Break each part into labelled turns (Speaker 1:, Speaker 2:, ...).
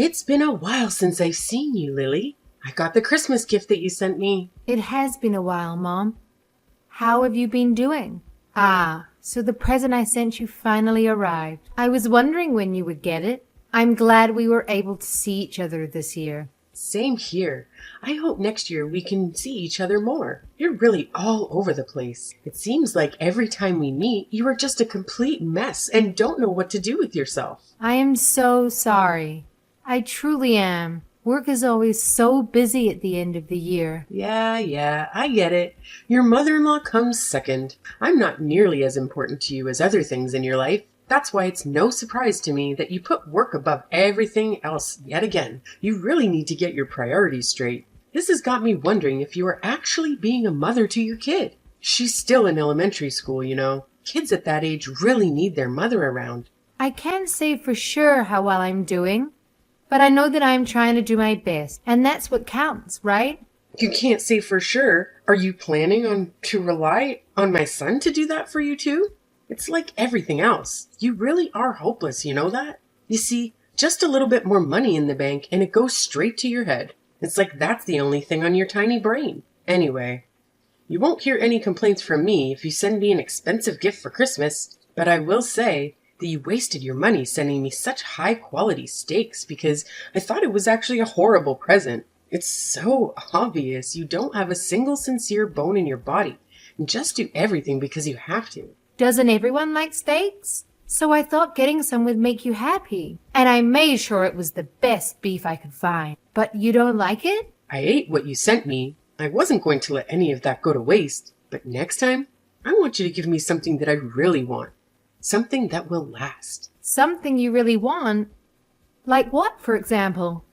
Speaker 1: It's been a while since I've seen you, Lily. I got the Christmas gift that you sent me.
Speaker 2: It has been a while, Mom. How have you been doing? So the present I sent you finally arrived. I was wondering when you would get it. I'm glad we were able to see each other this year.
Speaker 1: Same here. I hope next year we can see each other more. You're really all over the place. It seems like every time we meet, you are just a complete mess and don't know what to do with yourself.
Speaker 2: I am so sorry. I truly am. Work is always so busy at the end of the year.
Speaker 1: Yeah, I get it. Your mother-in-law comes second. I'm not nearly as important to you as other things in your life. That's why it's no surprise to me that you put work above everything else yet again. You really need to get your priorities straight. This has got me wondering if you are actually being a mother to your kid. She's still in elementary school, you know. Kids at that age really need their mother around.
Speaker 2: I can't say for sure how well I'm doing, but I know that I'm trying to do my best, and that's what counts, right?
Speaker 1: You can't say for sure. Are you planning to rely on my son to do that for you too? It's like everything else. You really are hopeless, you know that? You see, just a little bit more money in the bank and it goes straight to your head. It's like that's the only thing on your tiny brain. Anyway, you won't hear any complaints from me if you send me an expensive gift for Christmas, but I will say that you wasted your money sending me such high-quality steaks because I thought it was actually a horrible present. It's so obvious you don't have a single sincere bone in your body and just do everything because you have to.
Speaker 2: Doesn't everyone like steaks? So I thought getting some would make you happy. And I made sure it was the best beef I could find. But you don't like it?
Speaker 1: I ate what you sent me. I wasn't going to let any of that go to waste. But next time, I want you to give me something that I really want. Something that will last.
Speaker 2: Something you really want? Like what, for example?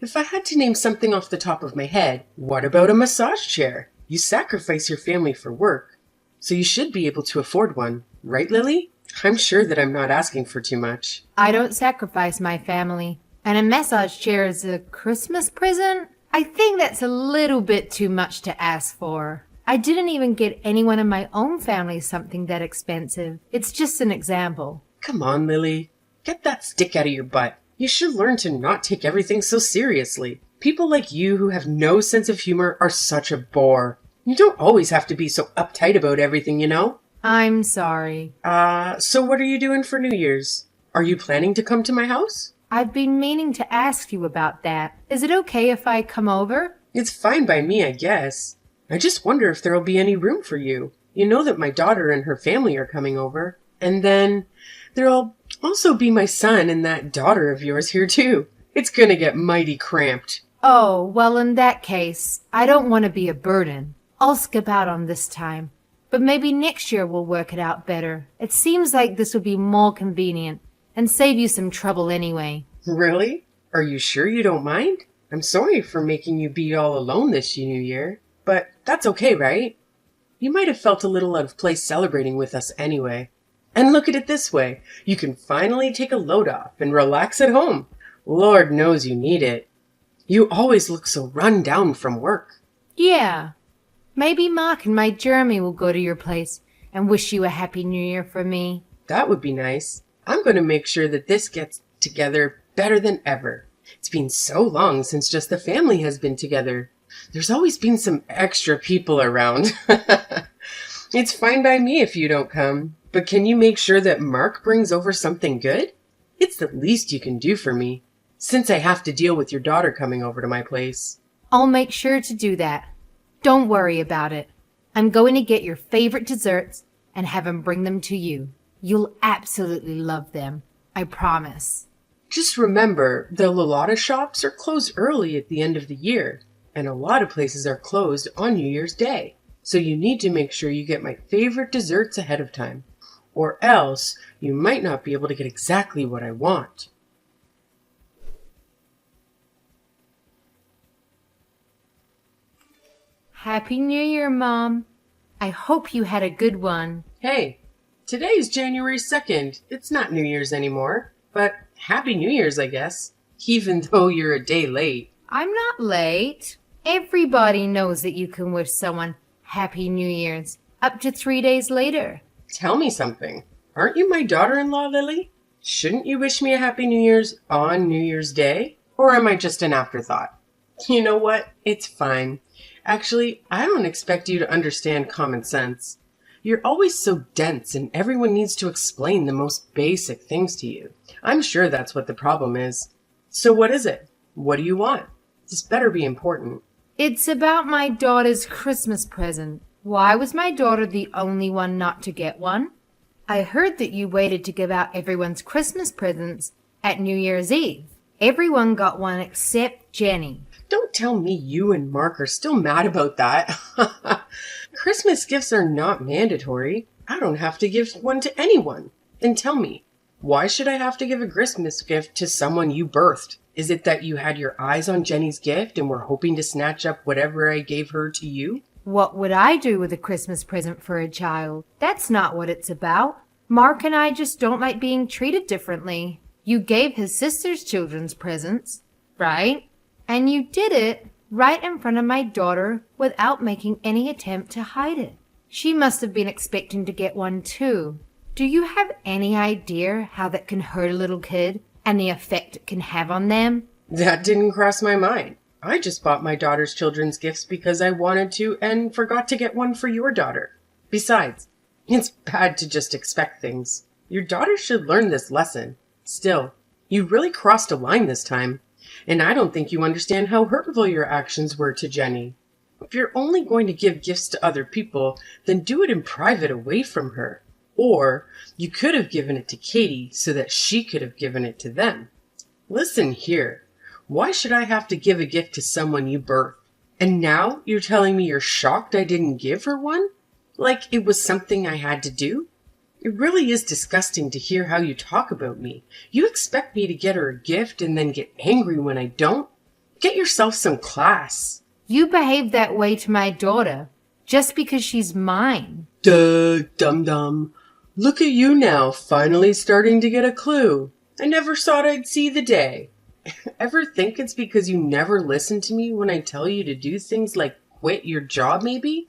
Speaker 1: If I had to name something off the top of my head, what about a massage chair? You sacrifice your family for work, so you should be able to afford one. Right, Lily? I'm sure that I'm not asking for too much.
Speaker 2: I don't sacrifice my family. And a massage chair is a Christmas present? I think that's a little bit too much to ask for. I didn't even get anyone in my own family something that expensive. It's just an example.
Speaker 1: Come on, Lily. Get that stick out of your butt. You should learn to not take everything so seriously. People like you who have no sense of humor are such a bore. You don't always have to be so uptight about everything, you know?
Speaker 2: I'm sorry.
Speaker 1: So what are you doing for New Year's? Are you planning to come to my house?
Speaker 2: I've been meaning to ask you about that. Is it okay if I come over?
Speaker 1: It's fine by me, I guess. I just wonder if there'll be any room for you. You know that my daughter and her family are coming over. And then there'll also be my son and that daughter of yours here too. It's gonna get mighty cramped.
Speaker 2: Oh, well, in that case, I don't want to be a burden. I'll skip out on this time. But maybe next year we'll work it out better. It seems like this would be more convenient and save you some trouble anyway.
Speaker 1: Really? Are you sure you don't mind? I'm sorry for making you be all alone this New Year, but that's okay, right? You might have felt a little out of place celebrating with us anyway. And look at it this way. You can finally take a load off and relax at home. Lord knows you need it. You always look so run down from work.
Speaker 2: Yeah. Maybe Mark and my Jeremy will go to your place and wish you a Happy New Year for me.
Speaker 1: That would be nice. I'm going to make sure that this gets together better than ever. It's been so long since just the family has been together. There's always been some extra people around. It's fine by me if you don't come. But can you make sure that Mark brings over something good? It's the least you can do for me, since I have to deal with your daughter coming over to my place.
Speaker 2: I'll make sure to do that. Don't worry about it. I'm going to get your favorite desserts and have him bring them to you. You'll absolutely love them. I promise.
Speaker 1: Just remember, the Lolata shops are closed early at the end of the year, and a lot of places are closed on New Year's Day. So you need to make sure you get my favorite desserts ahead of time, or else you might not be able to get exactly what I want.
Speaker 2: Happy New Year, Mom. I hope you had a good one.
Speaker 1: Hey, today is January 2nd. It's not New Year's anymore, but Happy New Year's, I guess, even though you're a day late.
Speaker 2: I'm not late. Everybody knows that you can wish someone Happy New Year's up to 3 days later.
Speaker 1: Tell me something. Aren't you my daughter-in-law, Lily? Shouldn't you wish me a Happy New Year's on New Year's Day? Or am I just an afterthought? You know what? It's fine. Actually, I don't expect you to understand common sense. You're always so dense and everyone needs to explain the most basic things to you. I'm sure that's what the problem is. So what is it? What do you want? This better be important.
Speaker 2: It's about my daughter's Christmas present. Why was my daughter the only one not to get one? I heard that you waited to give out everyone's Christmas presents at New Year's Eve. Everyone got one except Jenny.
Speaker 1: Don't tell me you and Mark are still mad about that. Christmas gifts are not mandatory. I don't have to give one to anyone. Then tell me, why should I have to give a Christmas gift to someone you birthed? Is it that you had your eyes on Jenny's gift and were hoping to snatch up whatever I gave her to you?
Speaker 2: What would I do with a Christmas present for a child? That's not what it's about. Mark and I just don't like being treated differently. You gave his sister's children's presents, right? And you did it right in front of my daughter without making any attempt to hide it. She must have been expecting to get one too. Do you have any idea how that can hurt a little kid and the effect it can have on them?
Speaker 1: That didn't cross my mind. I just bought my daughter's children's gifts because I wanted to and forgot to get one for your daughter. Besides, it's bad to just expect things. Your daughter should learn this lesson. Still, you really crossed a line this time, and I don't think you understand how hurtful your actions were to Jenny. If you're only going to give gifts to other people, then do it in private away from her. Or you could have given it to Katie so that she could have given it to them. Listen here. Why should I have to give a gift to someone you birthed? And now you're telling me you're shocked I didn't give her one? Like it was something I had to do? It really is disgusting to hear how you talk about me. You expect me to get her a gift and then get angry when I don't? Get yourself some class.
Speaker 2: You behave that way to my daughter just because she's mine.
Speaker 1: Duh, dum-dum. Look at you now, finally starting to get a clue. I never thought I'd see the day. Ever think it's because you never listen to me when I tell you to do things like quit your job maybe?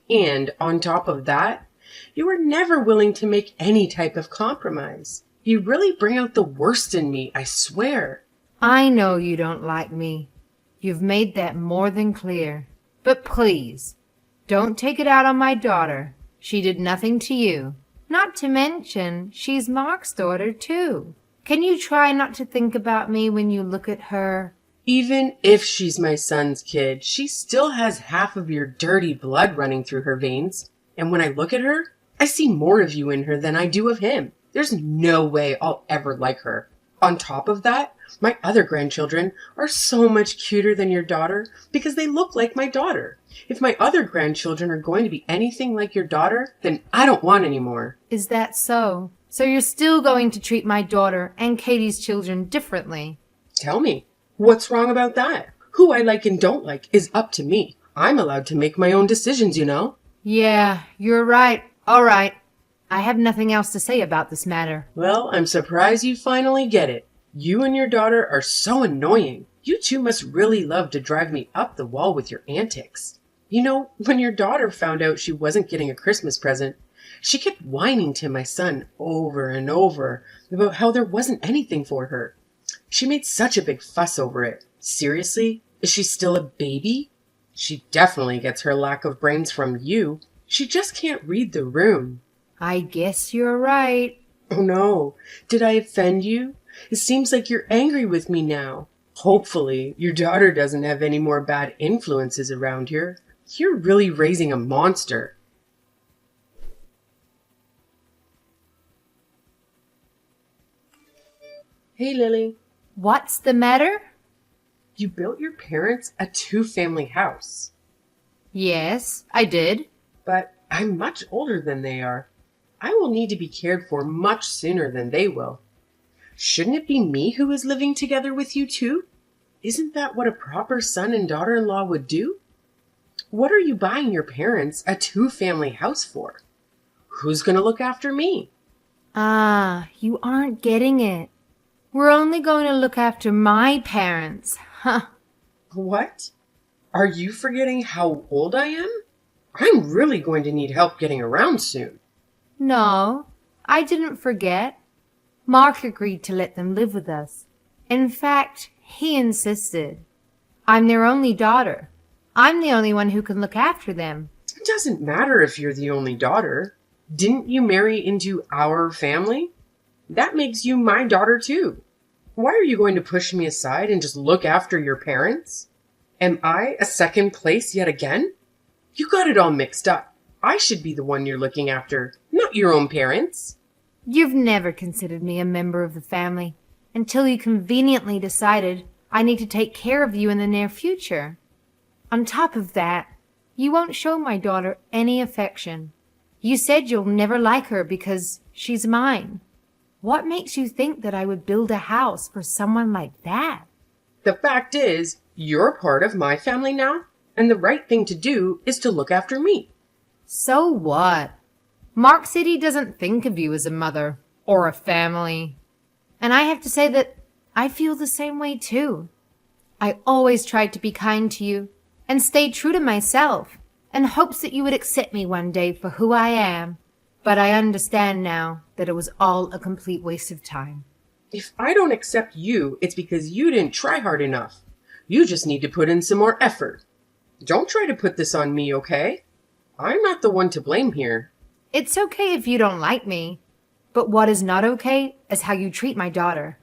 Speaker 1: And on top of that, you are never willing to make any type of compromise. You really bring out the worst in me, I swear.
Speaker 2: I know you don't like me. You've made that more than clear. But please, don't take it out on my daughter. She did nothing to you. Not to mention, she's Mark's daughter too. Can you try not to think about me when you look at her?
Speaker 1: Even if she's my son's kid, she still has half of your dirty blood running through her veins. And when I look at her, I see more of you in her than I do of him. There's no way I'll ever like her. On top of that, my other grandchildren are so much cuter than your daughter because they look like my daughter. If my other grandchildren are going to be anything like your daughter, then I don't want any more.
Speaker 2: Is that so? So you're still going to treat my daughter and Katie's children differently?
Speaker 1: Tell me, what's wrong about that? Who I like and don't like is up to me. I'm allowed to make my own decisions, you know?
Speaker 2: Yeah, you're right. All right. I have nothing else to say about this matter.
Speaker 1: Well, I'm surprised you finally get it. You and your daughter are so annoying. You two must really love to drive me up the wall with your antics. You know, when your daughter found out she wasn't getting a Christmas present, she kept whining to my son over and over about how there wasn't anything for her. She made such a big fuss over it. Seriously? Is she still a baby? She definitely gets her lack of brains from you. She just can't read the room.
Speaker 2: I guess you're right.
Speaker 1: Oh no, did I offend you? It seems like you're angry with me now. Hopefully, your daughter doesn't have any more bad influences around here. You're really raising a monster. Hey, Lily.
Speaker 2: What's the matter?
Speaker 1: You built your parents a two-family house.
Speaker 2: Yes, I did.
Speaker 1: But I'm much older than they are. I will need to be cared for much sooner than they will. Shouldn't it be me who is living together with you too? Isn't that what a proper son and daughter-in-law would do? What are you buying your parents a two-family house for? Who's going to look after me?
Speaker 2: Ah, you aren't getting it. We're only going to look after my parents. Huh.
Speaker 1: What? Are you forgetting how old I am? I'm really going to need help getting around soon.
Speaker 2: No, I didn't forget. Mark agreed to let them live with us. In fact, he insisted. I'm their only daughter. I'm the only one who can look after them.
Speaker 1: It doesn't matter if you're the only daughter. Didn't you marry into our family? That makes you my daughter too. Why are you going to push me aside and just look after your parents? Am I a second place yet again? You got it all mixed up. I should be the one you're looking after, not your own parents.
Speaker 2: You've never considered me a member of the family until you conveniently decided I need to take care of you in the near future. On top of that, you won't show my daughter any affection. You said you'll never like her because she's mine. What makes you think that I would build a house for someone like that?
Speaker 1: The fact is, you're part of my family now, and the right thing to do is to look after me.
Speaker 2: So what? Mark said he doesn't think of you as a mother or a family. And I have to say that I feel the same way too. I always tried to be kind to you and stayed true to myself in hopes that you would accept me one day for who I am. But I understand now that it was all a complete waste of time.
Speaker 1: If I don't accept you, it's because you didn't try hard enough. You just need to put in some more effort. Don't try to put this on me, okay? I'm not the one to blame here.
Speaker 2: It's okay if you don't like me, but what is not okay is how you treat my daughter.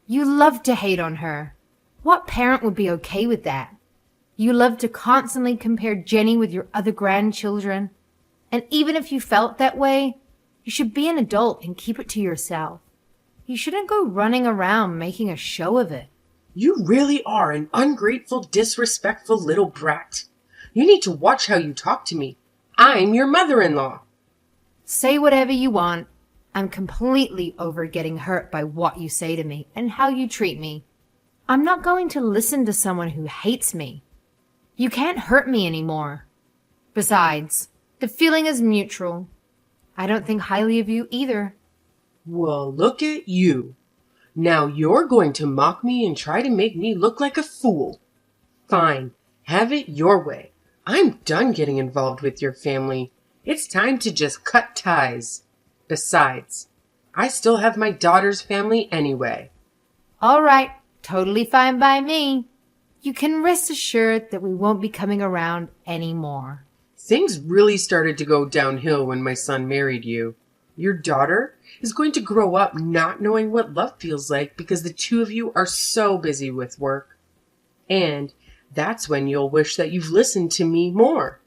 Speaker 2: You love to hate on her. What parent would be okay with that? You love to constantly compare Jenny with your other grandchildren. And even if you felt that way, you should be an adult and keep it to yourself. You shouldn't go running around making a show of it.
Speaker 1: You really are an ungrateful, disrespectful little brat. You need to watch how you talk to me. I'm your mother-in-law.
Speaker 2: Say whatever you want. I'm completely over getting hurt by what you say to me and how you treat me. I'm not going to listen to someone who hates me. You can't hurt me anymore. Besides, the feeling is mutual. I don't think highly of you either.
Speaker 1: Well, look at you. Now you're going to mock me and try to make me look like a fool. Fine, have it your way. I'm done getting involved with your family. It's time to just cut ties. Besides, I still have my daughter's family anyway.
Speaker 2: All right, totally fine by me. You can rest assured that we won't be coming around anymore.
Speaker 1: Things really started to go downhill when my son married you. Your daughter is going to grow up not knowing what love feels like because the two of you are so busy with work. And that's when you'll wish that you've listened to me more.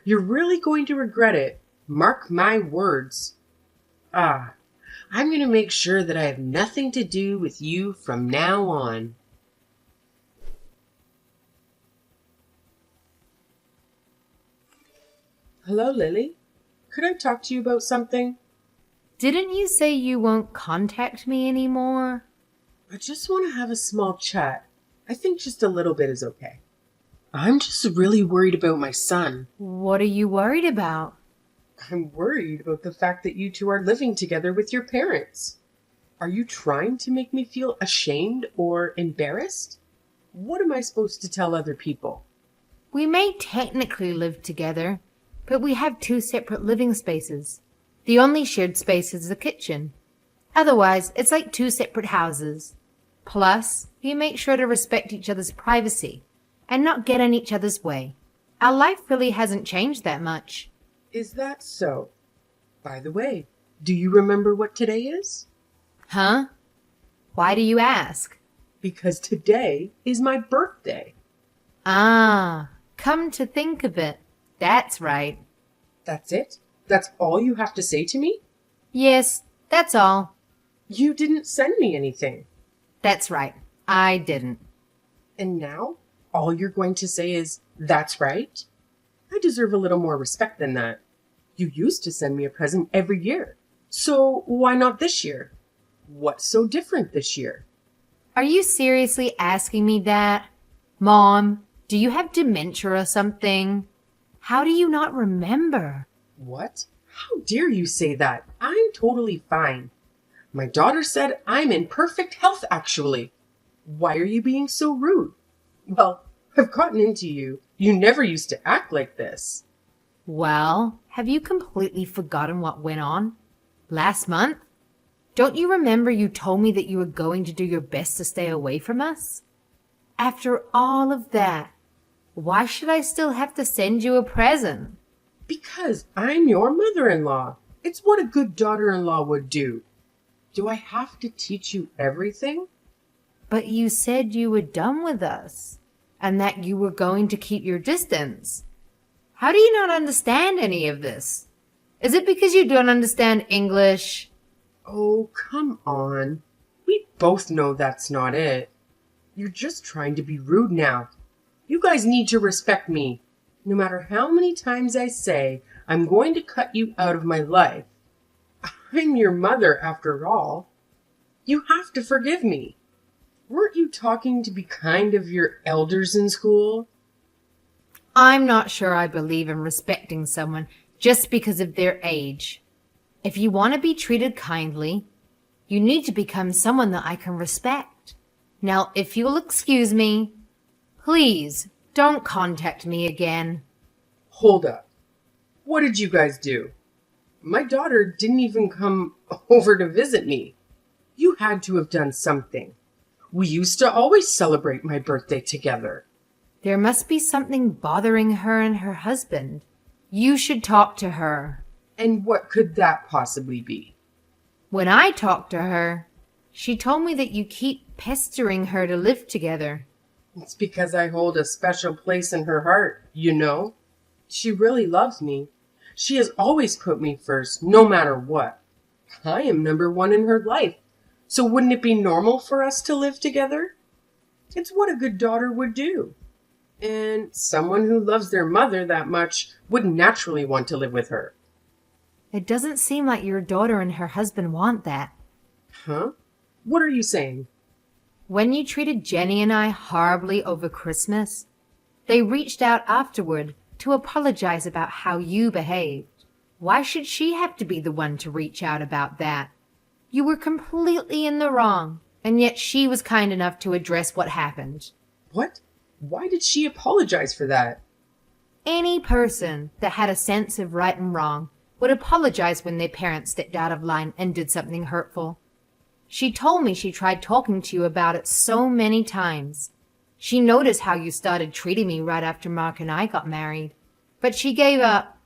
Speaker 1: You're really going to regret it. Mark my words. I'm going to make sure that I have nothing to do with you from now on. Hello, Lily. Could I talk to you about something?
Speaker 2: Didn't you say you won't contact me anymore?
Speaker 1: I just want to have a small chat. I think just a little bit is okay. I'm just really worried about my son.
Speaker 2: What are you worried about?
Speaker 1: I'm worried about the fact that you two are living together with your parents. Are you trying to make me feel ashamed or embarrassed? What am I supposed to tell other people?
Speaker 2: We may technically live together, but we have two separate living spaces. The only shared space is the kitchen. Otherwise, it's like two separate houses. Plus, we make sure to respect each other's privacy and not get in each other's way. Our life really hasn't changed that much.
Speaker 1: Is that so? By the way, do you remember what today is?
Speaker 2: Huh? Why do you ask?
Speaker 1: Because today is my birthday.
Speaker 2: Ah, come to think of it, that's right.
Speaker 1: That's it? That's all you have to say to me?
Speaker 2: Yes, that's all.
Speaker 1: You didn't send me anything.
Speaker 2: That's right, I didn't.
Speaker 1: And now, all you're going to say is, that's right? I deserve a little more respect than that. You used to send me a present every year. So why not this year? What's so different this year?
Speaker 2: Are you seriously asking me that? Mom, do you have dementia or something? How do you not remember?
Speaker 1: What? How dare you say that? I'm totally fine. My daughter said I'm in perfect health, actually. Why are you being so rude? Well, I've gotten into you. You never used to act like this.
Speaker 2: Well, have you completely forgotten what went on last month? Don't you remember you told me that you were going to do your best to stay away from us? After all of that, why should I still have to send you a present?
Speaker 1: Because I'm your mother-in-law. It's what a good daughter-in-law would do. Do I have to teach you everything?
Speaker 2: But you said you were done with us, and that you were going to keep your distance. How do you not understand any of this? Is it because you don't understand English?
Speaker 1: Oh, come on. We both know that's not it. You're just trying to be rude now. You guys need to respect me. No matter how many times I say I'm going to cut you out of my life, I'm your mother after all. You have to forgive me. Weren't you talking to be kind of your elders in school?
Speaker 2: I'm not sure I believe in respecting someone just because of their age. If you want to be treated kindly, you need to become someone that I can respect. Now, if you'll excuse me, please don't contact me again.
Speaker 1: Hold up. What did you guys do? My daughter didn't even come over to visit me. You had to have done something. We used to always celebrate my birthday together.
Speaker 2: There must be something bothering her and her husband. You should talk to her.
Speaker 1: And what could that possibly be?
Speaker 2: When I talked to her, she told me that you keep pestering her to live together.
Speaker 1: It's because I hold a special place in her heart, you know. She really loves me. She has always put me first, no matter what. I am number one in her life. So wouldn't it be normal for us to live together? It's what a good daughter would do. And someone who loves their mother that much would naturally want to live with her.
Speaker 2: It doesn't seem like your daughter and her husband want that.
Speaker 1: Huh? What are you saying?
Speaker 2: When you treated Jenny and I horribly over Christmas, they reached out afterward to apologize about how you behaved. Why should she have to be the one to reach out about that? You were completely in the wrong, and yet she was kind enough to address what happened.
Speaker 1: What? Why did she apologize for that?
Speaker 2: Any person that had a sense of right and wrong would apologize when their parents stepped out of line and did something hurtful. She told me she tried talking to you about it so many times. She noticed how you started treating me right after Mark and I got married, but she gave up,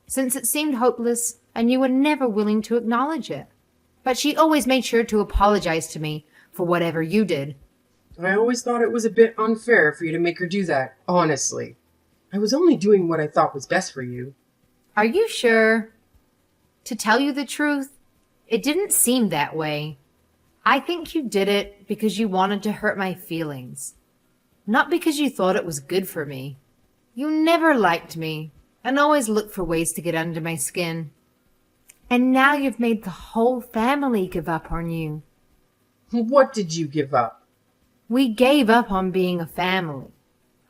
Speaker 2: since it seemed hopeless and you were never willing to acknowledge it. But she always made sure to apologize to me for whatever you did.
Speaker 1: I always thought it was a bit unfair for you to make her do that, honestly. I was only doing what I thought was best for you.
Speaker 2: Are you sure? To tell you the truth, it didn't seem that way. I think you did it because you wanted to hurt my feelings, not because you thought it was good for me. You never liked me and always looked for ways to get under my skin. And now you've made the whole family give up on you.
Speaker 1: What did you give up?
Speaker 2: We gave up on being a family.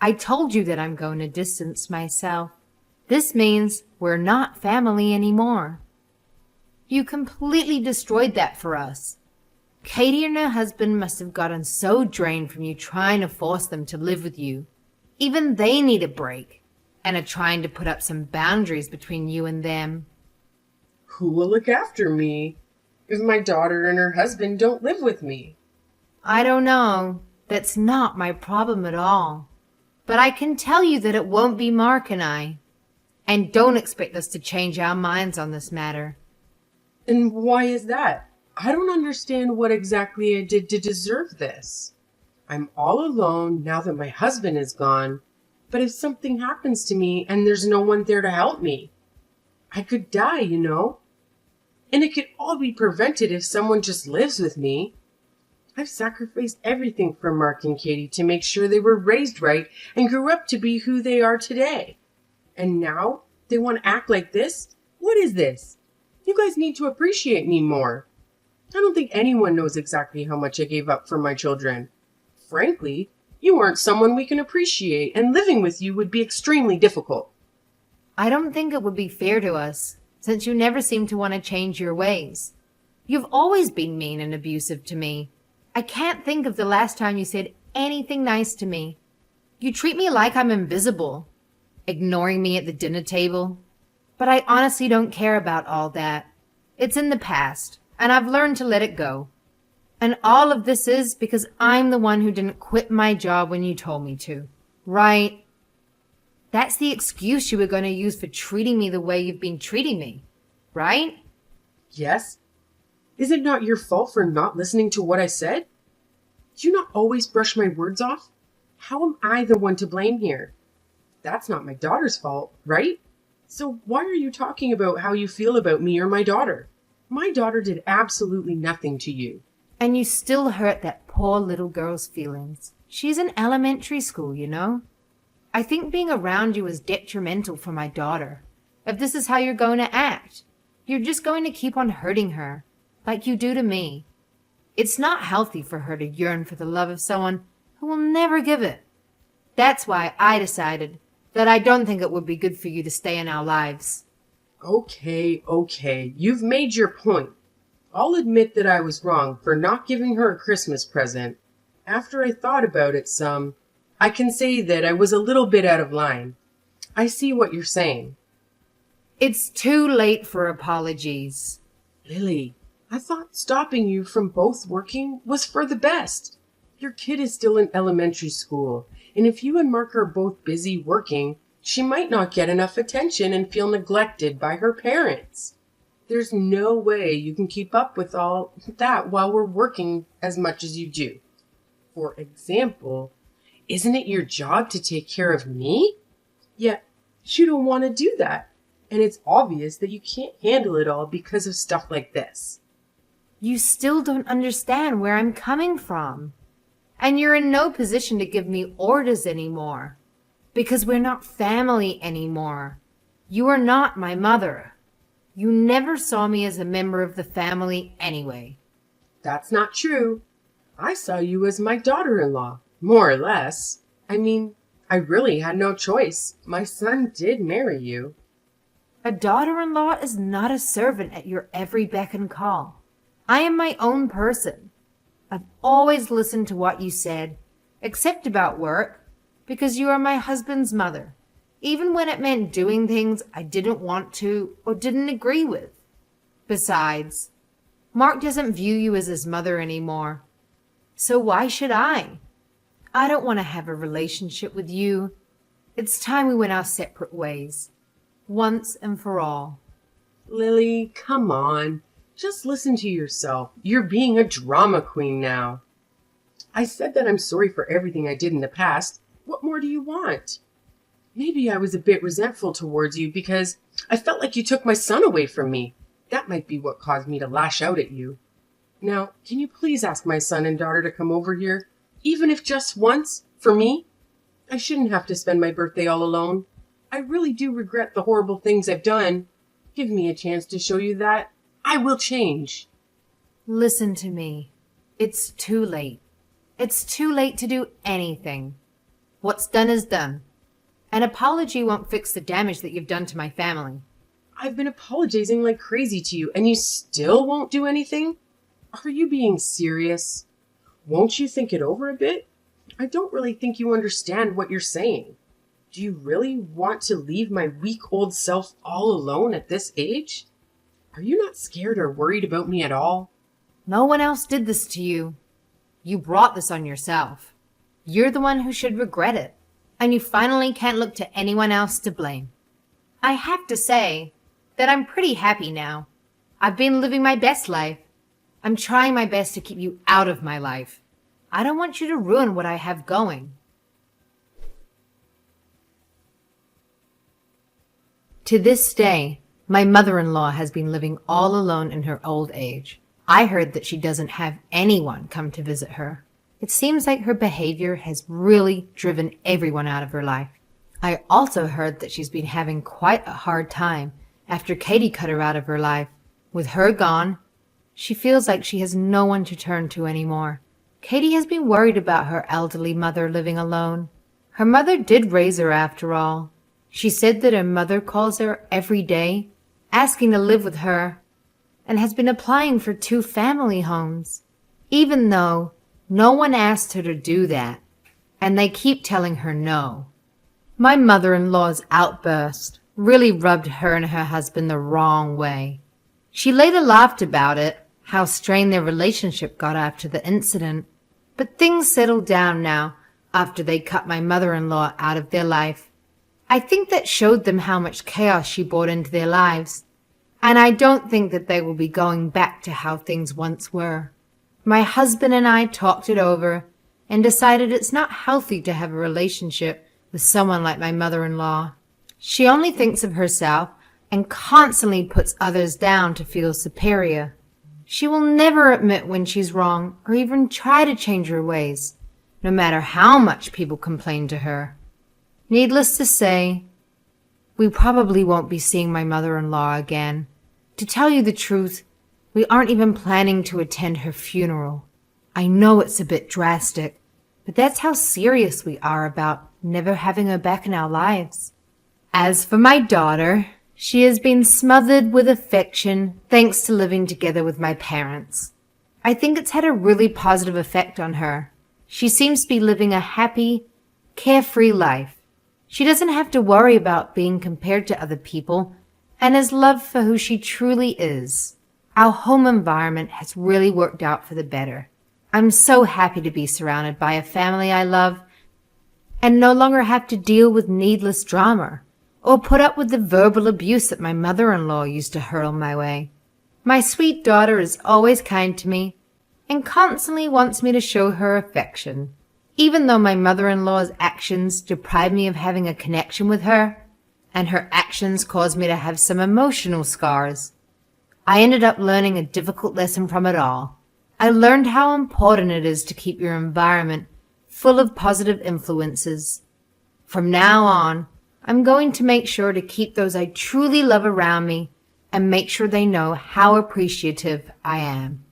Speaker 2: I told you that I'm going to distance myself. This means we're not family anymore. You completely destroyed that for us. Katie and her husband must have gotten so drained from you trying to force them to live with you. Even they need a break and are trying to put up some boundaries between you and them.
Speaker 1: Who will look after me if my daughter and her husband don't live with me?
Speaker 2: I don't know. That's not my problem at all. But I can tell you that it won't be Mark and I. And don't expect us to change our minds on this matter.
Speaker 1: And why is that? I don't understand what exactly I did to deserve this. I'm all alone now that my husband is gone. But if something happens to me and there's no one there to help me, I could die, you know? And it could all be prevented if someone just lives with me. I've sacrificed everything for Mark and Katie to make sure they were raised right and grew up to be who they are today. And now they want to act like this? What is this? You guys need to appreciate me more. I don't think anyone knows exactly how much I gave up for my children. Frankly, you aren't someone we can appreciate, and living with you would be extremely difficult.
Speaker 2: I don't think it would be fair to us, since you never seem to want to change your ways. You've always been mean and abusive to me. I can't think of the last time you said anything nice to me. You treat me like I'm invisible, ignoring me at the dinner table. But I honestly don't care about all that. It's in the past, and I've learned to let it go. And all of this is because I'm the one who didn't quit my job when you told me to, right? That's the excuse you were going to use for treating me the way you've been treating me, right?
Speaker 1: Yes? Is it not your fault for not listening to what I said? Do you not always brush my words off? How am I the one to blame here? That's not my daughter's fault, right? So why are you talking about how you feel about me or my daughter? My daughter did absolutely nothing to you.
Speaker 2: And you still hurt that poor little girl's feelings. She's in elementary school, you know? I think being around you is detrimental for my daughter. If this is how you're going to act, you're just going to keep on hurting her, like you do to me. It's not healthy for her to yearn for the love of someone who will never give it. That's why I decided that I don't think it would be good for you to stay in our lives.
Speaker 1: Okay. You've made your point. I'll admit that I was wrong for not giving her a Christmas present. After I thought about it some, I can say that I was a little bit out of line. I see what you're saying.
Speaker 2: It's too late for apologies.
Speaker 1: Lily, I thought stopping you from both working was for the best. Your kid is still in elementary school, and if you and Mark are both busy working, she might not get enough attention and feel neglected by her parents. There's no way you can keep up with all that while we're working as much as you do. For example, isn't it your job to take care of me? Yet, you don't want to do that, and it's obvious that you can't handle it all because of stuff like this.
Speaker 2: You still don't understand where I'm coming from. And you're in no position to give me orders anymore. Because we're not family anymore. You are not my mother. You never saw me as a member of the family anyway.
Speaker 1: That's not true. I saw you as my daughter-in-law, more or less. I mean, I really had no choice. My son did marry you.
Speaker 2: A daughter-in-law is not a servant at your every beck and call. I am my own person. I've always listened to what you said, except about work, because you are my husband's mother, even when it meant doing things I didn't want to or didn't agree with. Besides, Mark doesn't view you as his mother anymore. So why should I? I don't want to have a relationship with you. It's time we went our separate ways, once and for all.
Speaker 1: Lily, come on. Just listen to yourself. You're being a drama queen now. I said that I'm sorry for everything I did in the past. What more do you want? Maybe I was a bit resentful towards you because I felt like you took my son away from me. That might be what caused me to lash out at you. Now, can you please ask my son and daughter to come over here? Even if just once, for me? I shouldn't have to spend my birthday all alone. I really do regret the horrible things I've done. Give me a chance to show you that I will change.
Speaker 2: Listen to me. It's too late. It's too late to do anything. What's done is done. An apology won't fix the damage that you've done to my family.
Speaker 1: I've been apologizing like crazy to you, and you still won't do anything? Are you being serious? Won't you think it over a bit? I don't really think you understand what you're saying. Do you really want to leave my weak old self all alone at this age? Are you not scared or worried about me at all?
Speaker 2: No one else did this to you. You brought this on yourself. You're the one who should regret it, and you finally can't look to anyone else to blame. I have to say that I'm pretty happy now. I've been living my best life. I'm trying my best to keep you out of my life. I don't want you to ruin what I have going. To this day, my mother-in-law has been living all alone in her old age. I heard that she doesn't have anyone come to visit her. It seems like her behavior has really driven everyone out of her life. I also heard that she's been having quite a hard time after Katie cut her out of her life. With her gone, she feels like she has no one to turn to anymore. Katie has been worried about her elderly mother living alone. Her mother did raise her after all. She said that her mother calls her every day, asking to live with her, and has been applying for 2 family homes, even though no one asked her to do that, and they keep telling her no. My mother-in-law's outburst really rubbed her and her husband the wrong way. She later laughed about it how strained their relationship got after the incident. But things settled down now after they cut my mother-in-law out of their life. I think that showed them how much chaos she brought into their lives. And I don't think that they will be going back to how things once were. My husband and I talked it over and decided it's not healthy to have a relationship with someone like my mother-in-law. She only thinks of herself and constantly puts others down to feel superior. She will never admit when she's wrong or even try to change her ways, no matter how much people complain to her. Needless to say, we probably won't be seeing my mother-in-law again. To tell you the truth, we aren't even planning to attend her funeral. I know it's a bit drastic, but that's how serious we are about never having her back in our lives. As for my daughter, she has been smothered with affection thanks to living together with my parents. I think it's had a really positive effect on her. She seems to be living a happy, carefree life. She doesn't have to worry about being compared to other people and is loved for who she truly is. Our home environment has really worked out for the better. I'm so happy to be surrounded by a family I love and no longer have to deal with needless drama or put up with the verbal abuse that my mother-in-law used to hurl my way. My sweet daughter is always kind to me and constantly wants me to show her affection. Even though my mother-in-law's actions deprive me of having a connection with her, and her actions cause me to have some emotional scars, I ended up learning a difficult lesson from it all. I learned how important it is to keep your environment full of positive influences. From now on, I'm going to make sure to keep those I truly love around me and make sure they know how appreciative I am.